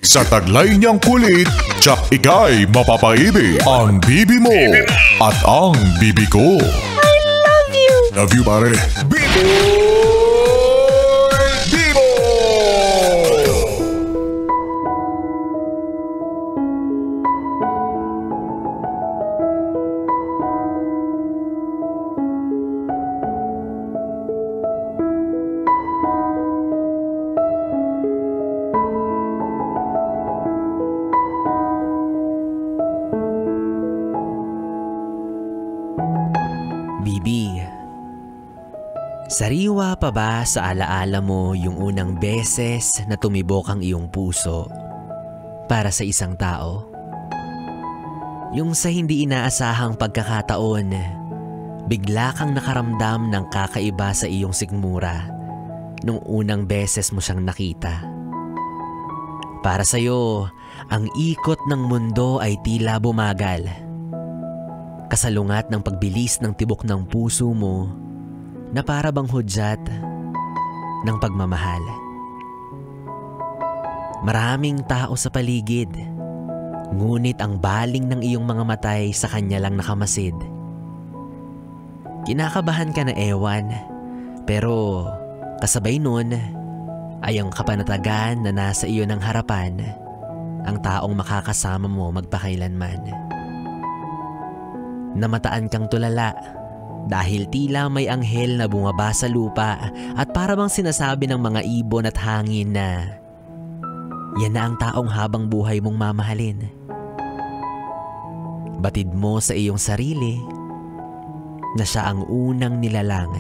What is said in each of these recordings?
Sa taglay niyang kulit, tsak ika'y mapapaibig. Ang bibi mo at ang bibi ko. I love you! Love you, pare. Bibo! Bibo! Bibi, sariwa pa ba sa alaala mo yung unang beses na tumibok ang iyong puso para sa isang tao? Yung sa hindi inaasahang pagkakataon, bigla kang nakaramdam ng kakaiba sa iyong sikmura nung unang beses mo siyang nakita. Para sa'yo, ang ikot ng mundo ay tila bumagal. Kasalungat ng pagbilis ng tibok ng puso mo na para bang hudyat ng pagmamahal. Maraming tao sa paligid, ngunit ang baling ng iyong mga matay sa kanya lang nakamasid. Kinakabahan ka na ewan, pero kasabay nun ay ang kapanatagan na nasa iyo ng harapan ang taong makakasama mo magpakailanman. Namataan kang tulala dahil tila may anghel na bumaba sa lupa at para bang sinasabi ng mga ibon at hangin na yan na ang taong habang buhay mong mamahalin. Batid mo sa iyong sarili na siya ang unang nilalang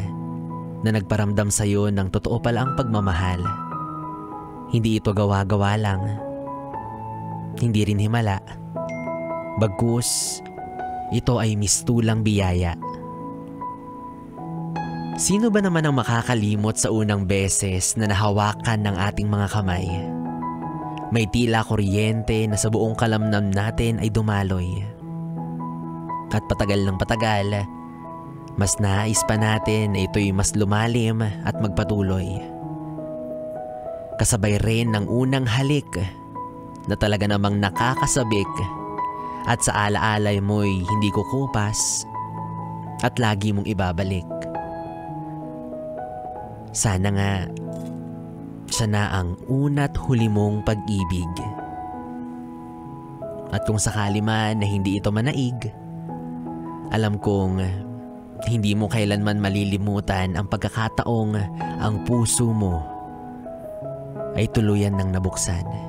na nagparamdam sa iyo ng totoo pala ang pagmamahal. Hindi ito gawa-gawa lang. Hindi rin himala. Bagkus, ito ay mistulang biyaya. Sino ba naman ang makakalimot sa unang beses na nahawakan ng ating mga kamay? May tila kuryente na sa buong kalamnam natin ay dumaloy. At patagal ng patagal, mas nais pa natin na ito'y mas lumalim at magpatuloy. Kasabay rin ng unang halik na talaga namang nakakasabik at sa alaalay mo'y hindi kukupas at lagi mong ibabalik. Sana nga siya na ang una't huli mong pag-ibig. At kung sakali man na hindi ito manaig, alam kong hindi mo kailanman malilimutan ang pagkakataong ang puso mo ay tuluyan ng nabuksan.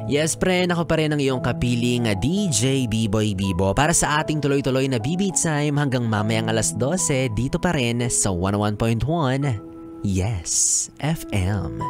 Yes, friend, ako pa rin ang iyong kapiling DJ B-Boy Bibo para sa ating tuloy-tuloy na BB Time hanggang mamayang alas 12 dito pa rin sa 101.1 Yes FM.